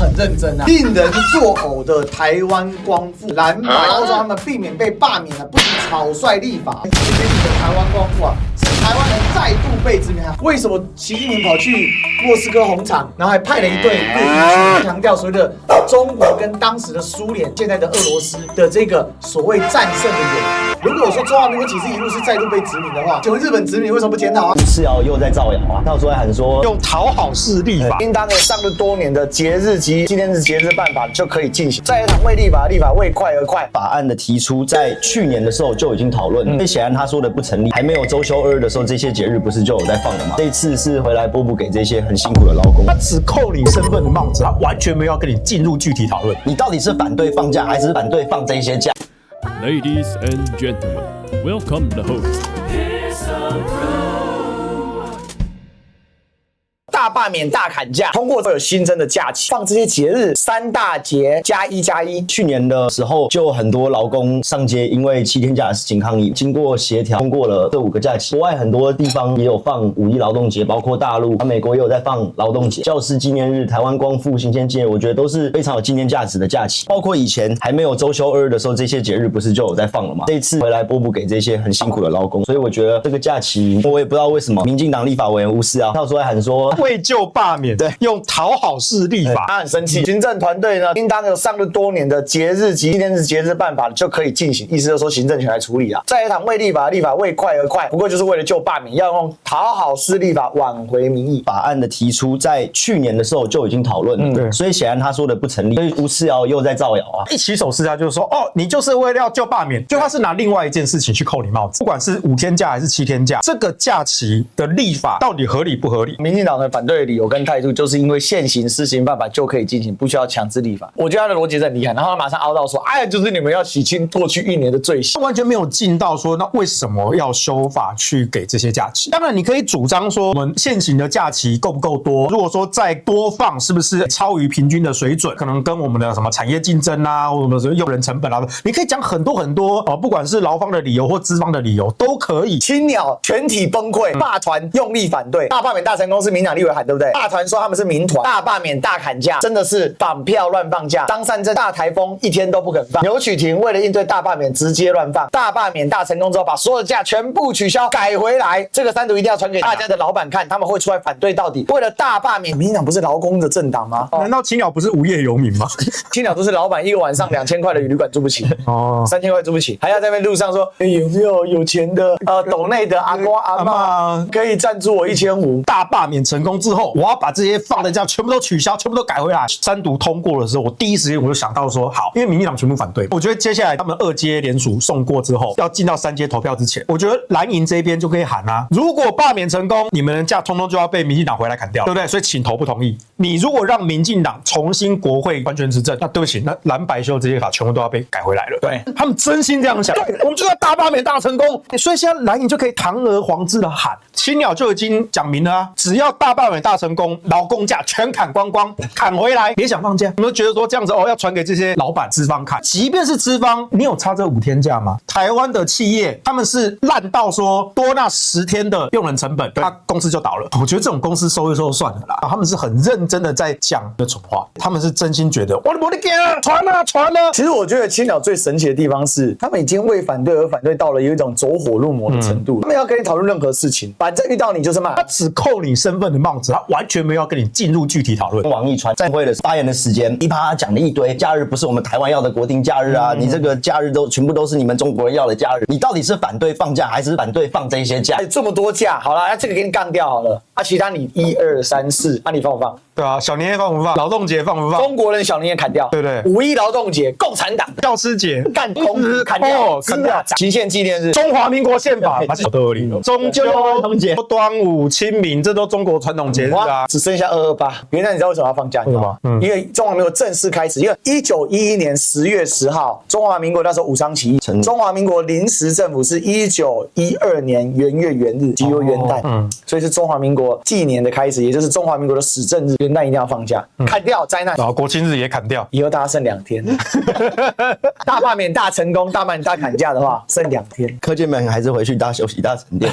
很认真啊，令人作呕的台湾光复蓝白，要让他们避免被罢免啊，不仅草率立法，今天的台湾光复啊，使台湾人再度被殖民啊。为什么习近平跑去莫斯科红场，然后还派了一队陆军强调所谓的中国跟当时的苏联、现在的俄罗斯的这个所谓战胜的友谊？如果我说中华民国其实一路是再度被殖民的话，请问日本殖民为什么不检讨啊？吴世尧又在造谣啊，到时候还喊说用讨好式立法，应当上路多年的节日及纪念日节日办法就可以进行。在党为立法，立法为快而快。法案的提出，在去年的时候就已经讨论，所以显然他说的不成立。还没有周休2日的时候，这些节日不是就有在放了吗？这一次是回来拨补给这些很辛苦的劳工。他只扣你身份的帽子，他完全没有要跟你进入具体讨论。你到底是反对放假，还是反对放这些假？ Ladies and gentlemen, welcome the host. 大罢免、大砍价，通过会有新增的假期，放这些节日，3大节+1+1。去年的时候，就很多劳工上街，因为7天假的事情抗议，经过协调，通过了这5个假期。国外很多地方也有放5一劳动节，包括大陆、美国也有在放劳动节、教师纪念日、台湾光复、行宪纪念日，我觉得都是非常有纪念价值的假期。包括以前还没有周休2日的时候，这些节日不是就有在放了吗？这一次回来拨补给这些很辛苦的劳工，所以我觉得这个假期，我也不知道为什么民进党立法委员吴世尧到时候还喊说。为救罢免，对，用讨好式立法，他很生气。行政团队呢，应当有上路多年的节日及纪念日节日办法就可以进行，意思就是说行政权来处理啊。在党为立法，立法为快而快，不过就是为了救罢免，要用讨好式立法挽回民意。法案的提出，在去年的时候就已经讨论了，对，所以显然他说的不成立，所以吴世尧又在造谣啊。一起手势他就是说，哦，你就是为了要救罢免，就他是拿另外一件事情去扣你帽子，不管是5天假还是7天假，这个假期的立法到底合理不合理？民进党的反对的理由跟态度，就是因为现行施行办法就可以进行，不需要强制立法。我觉得他的逻辑是很厉害，然后他马上凹到说，哎，就是你们要洗清过去1年的罪行，他完全没有进到说，那为什么要修法去给这些假期？当然，你可以主张说，我们现行的假期够不够多？如果说再多放，是不是超于平均的水准？可能跟我们的什么产业竞争啊，或者什么用人成本啊，你可以讲很多不管是劳方的理由或资方的理由都可以。青鸟全体崩溃，罢团用力反对，大罢免大成功是民党立委喊，对不对？罢团说他们是民团，大罢免大砍价，真的是绑票乱放假。张善政大台风1天都不肯放，刘曲婷为了应对大罢免直接乱放，大罢免大成功之后把所有的假全部取消改回来，这个3读一定要传给大家的老板看，他们会出来反对到底。为了大罢免，民进党不是劳工的政党吗？难道青鸟不是无业游民吗？青鸟都是老板一个晚上2000块的旅馆住不起，3000块住不起，还要在那边路上说，有没有有钱的斗内的阿公阿嬷可以赞助我1500？大罢免成功之后，我要把这些放的假全部都取消，全部都改回来。3读通过的时候，我第一时间我就想到说，好，因为民进党全部反对，我觉得接下来他们2阶联署送过之后，要进到3阶投票之前，我觉得蓝营这边就可以喊啊，如果罢免成功，你们的假通通就要被民进党回来砍掉，对不对？所以请投不同意。你如果让民进党重新国会完全执政，那对不起，那蓝白修这些法全部都要被改回来了。对，他们真心这样想，对，我们就要大罢免大成功，所以现在蓝营就可以堂而皇之的喊，青鸟就已经讲明了啊，只要大罢免大成功，劳工假全砍光光，砍回来，别想放假。你们觉得说这样子要传给这些老板资方看，即便是资方，你有差这5天假吗？台湾的企业他们是烂到说多那10天的用人成本，他公司就倒了。我觉得这种公司收一收算了啦，他们是很认真的在讲的蠢话，他们是真心觉得我的天啊，传啊。其实我觉得青鸟最神奇的地方是，他们已经为反对而反对到了有一种走火入魔的程度，他们要跟你讨论任何事情，反正遇到你就是骂，他只扣你身份的帽子，他完全没有要跟你进入具体讨论。王义传在会的发言的时间，他讲了一堆假日不是我们台湾要的国定假日啊，你这个假日都全部都是你们中国人要的假日，你到底是反对放假还是反对放这些假？这么多假，好了，那这个给你干掉好了，其他你1、2、3、4，你放不放？对啊，小年夜放不放？劳动节放不放？中国人小年夜砍掉，对不对？5一劳动节，共产党教师节干工资砍掉，砍掉。行宪纪念日，中华民国宪法都有理由。中秋节、端午、清明，这都中国传统节日啊。只剩下228。原来你知道为什么要放假？为什么？因为中华民国正式开始，因为1911年10月10号，中华民国那时候武昌起义，中华民国临时政府是1912年元月元日，即为元旦，所以是中华民国纪年的开始，也就是中华民国的始政日，元旦一定要放假，砍掉灾难。然后国庆日也砍掉，以后大家剩2天。大罢免大成功，大罢免大砍价的话，剩2天。科技们还是回去大休息大沉淀，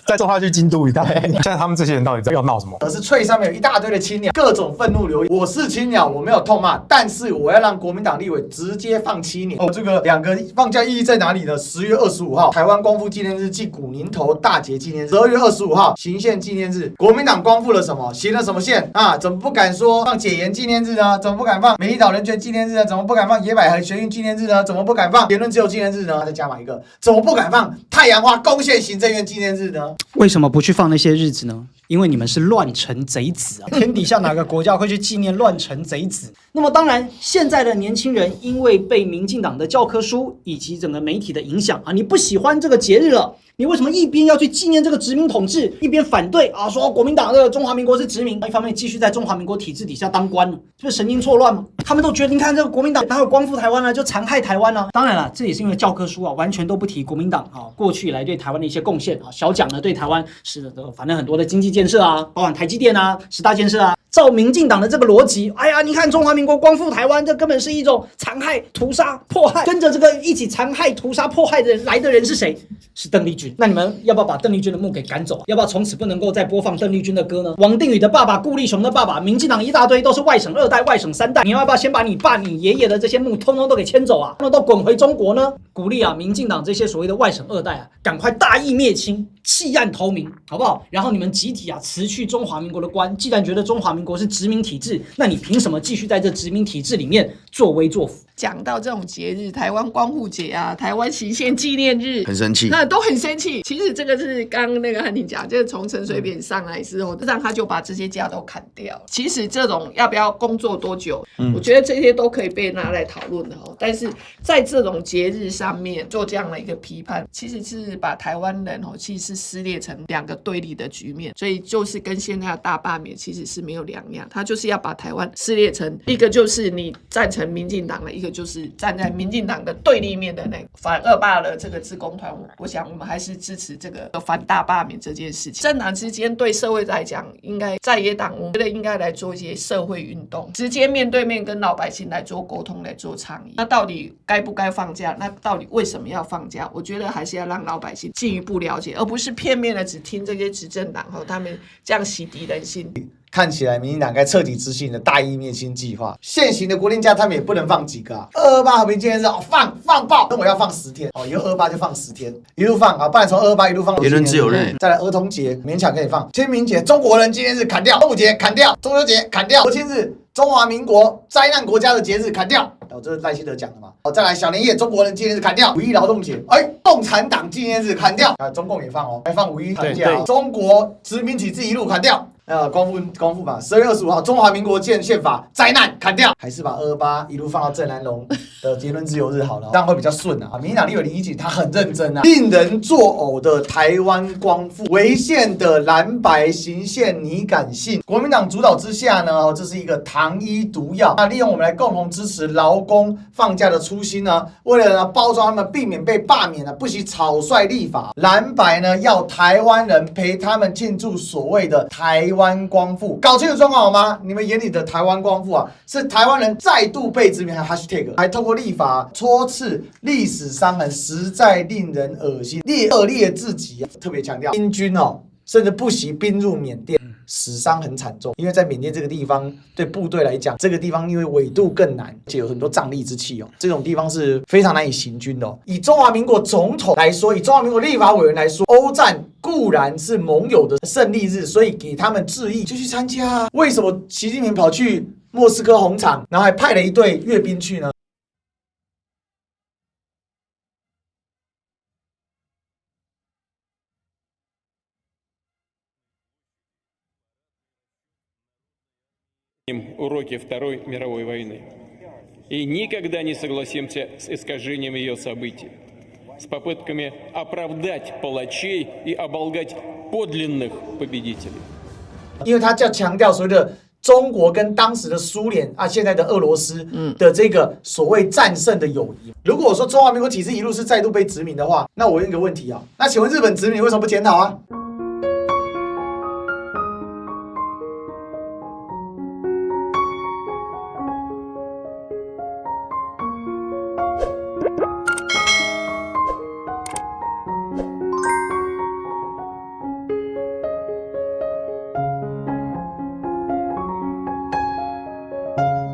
再送他去京都一趟。现在他们这些人到底底要闹什么？而是翠上面有一大堆的青鸟，各种愤怒留言。我是青鸟，我没有痛骂，但是我要让国民党立委直接放7年。这个2个放假意义在哪里呢？10月25号台湾光复纪念日暨古宁头大捷纪念日，12月25号行宪纪念日，国民党光复了什么？行了什么宪啊？怎么不敢说放解严纪念日呢？怎么不敢放美丽岛人权纪念日呢？怎么不敢放野百合学运纪念日呢？怎么不敢放言论自由纪念日呢？再加码一个，怎么不敢放太阳花攻陷行政院纪念日呢？为什么不去放那些日子呢？因为你们是乱臣贼子啊！天底下哪个国家会去纪念乱臣贼子？那么当然，现在的年轻人因为被民进党的教科书以及整个媒体的影响啊，你不喜欢这个节日了。你为什么一边要去纪念这个殖民统治，一边反对啊？说国民党这个中华民国是殖民，一方面继续在中华民国体制底下当官，这不是神经错乱吗？他们都觉得，你看这个国民党哪有光复台湾呢？就残害台湾呢？当然了，这也是因为教科书啊，完全都不提国民党啊过去以来对台湾的一些贡献啊。小蒋呢对台湾是反正很多的经济建设啊，包含台积电啊、10大建设啊。照民进党的这个逻辑，哎呀，你看中华民国光复台湾，这根本是一种残害、屠杀、迫害。跟着这个一起残害、屠杀、迫害的人来的人是谁？是邓丽君。那你们要不要把邓丽君的墓给赶走？要不要从此不能够再播放邓丽君的歌呢？王定宇的爸爸、顾立雄的爸爸，民进党一大堆都是外省2代、外省3代。你要不要先把你爸、你爷爷的这些墓通通都给迁走啊？那都滚回中国呢？鼓励啊，民进党这些所谓的外省2代啊，赶快大义灭亲，弃暗投明，好不好？然后你们集体啊辞去中华民国的官。既然觉得中华民国是殖民体制，那你凭什么继续在这殖民体制里面作威作福？讲到这种节日，台湾光复节啊，台湾行宪纪念日，很生气，那都很生气。其实这个是刚那个汉庭讲，就是从陈水扁上来之后，让他就把这些假都砍掉。其实这种要不要工作多久，我觉得这些都可以被拿来讨论的哦。但是在这种节日上面做这样的一个批判，其实是把台湾人哦，其实是撕裂成2个对立的局面，所以就是跟现在的大罢免其实是没有两样。他就是要把台湾撕裂成一个就是你赞成民进党的，一个就是站在民进党的对立面的那个反2罢的这个志工团，我想我们还是支持这个反大罢免这件事情。政党之间对社会来讲，应该在野党，我觉得应该来做一些社会运动，直接面对面跟老百姓来做沟通，来做倡议。那到底该不该放假？那到底为什么要放假？我觉得还是要让老百姓进一步了解，而不是片面的只听这些执政党和他们这样洗涤人心。看起来民进党该彻底执行的大义灭亲计划。现行的国定假他们也不能放几个啊，228和平纪念日放爆，那我要放10天哦，以后228就放10天，一路放啊，不然从228一路放到言论自由日，再来儿童节勉强可以放，清明节、中国人纪念日砍掉，端午节砍掉，中秋节砍掉，国庆日、中华民国灾难国家的节日砍掉。这是赖清德讲的嘛？再来小年夜、中国人纪念日砍掉，5·1劳动节，共产党纪念日砍掉，中共也放哦，还放5·1砍掉，中国殖民体制一路砍掉。光复吧，12月25号中华民国宪法灾难砍掉，还是把228一路放到郑南榕的言论自由日好了，这样会比较顺啊。民进党立委李怡瑾他很认真啊，令人作呕的台湾光复，违宪的蓝白行宪拟感性，国民党主导之下呢，这是一个糖衣毒药。那利用我们来共同支持劳工放假的初心呢，为了包装他们，避免被罢免不惜草率立法，蓝白呢要台湾人陪他们庆祝所谓的台湾光复，搞清楚状况好吗？你们眼里的台湾光复啊，是台湾人再度被殖民，还有 hashtag， 还透过立法戳刺历史伤痕，实在令人恶心，恶劣至极啊！特别强调，英军甚至不惜兵入缅甸，死伤很惨重。因为在缅甸这个地方，对部队来讲，这个地方因为纬度更难，而且有很多瘴疠之气这种地方是非常难以行军的以中华民国总统来说，以中华民国立法委员来说，欧战固然是盟友的胜利日，所以给他们致意就去参加啊。为什么习近平跑去莫斯科红场，然后还派了一队阅兵去呢？Уроки Второй мировой войны. И никогда не согласимся с искажением ее событий, с попытками оправдать палачей и оболгать подлинных победителей. 因为他就强调所谓的中国跟当时的苏联现在的俄罗斯的这个所谓战胜的友谊。如果我说中华民国体制一路是再度被殖民的话，那我问一个问题那请问日本殖民为什么不检讨啊？拜。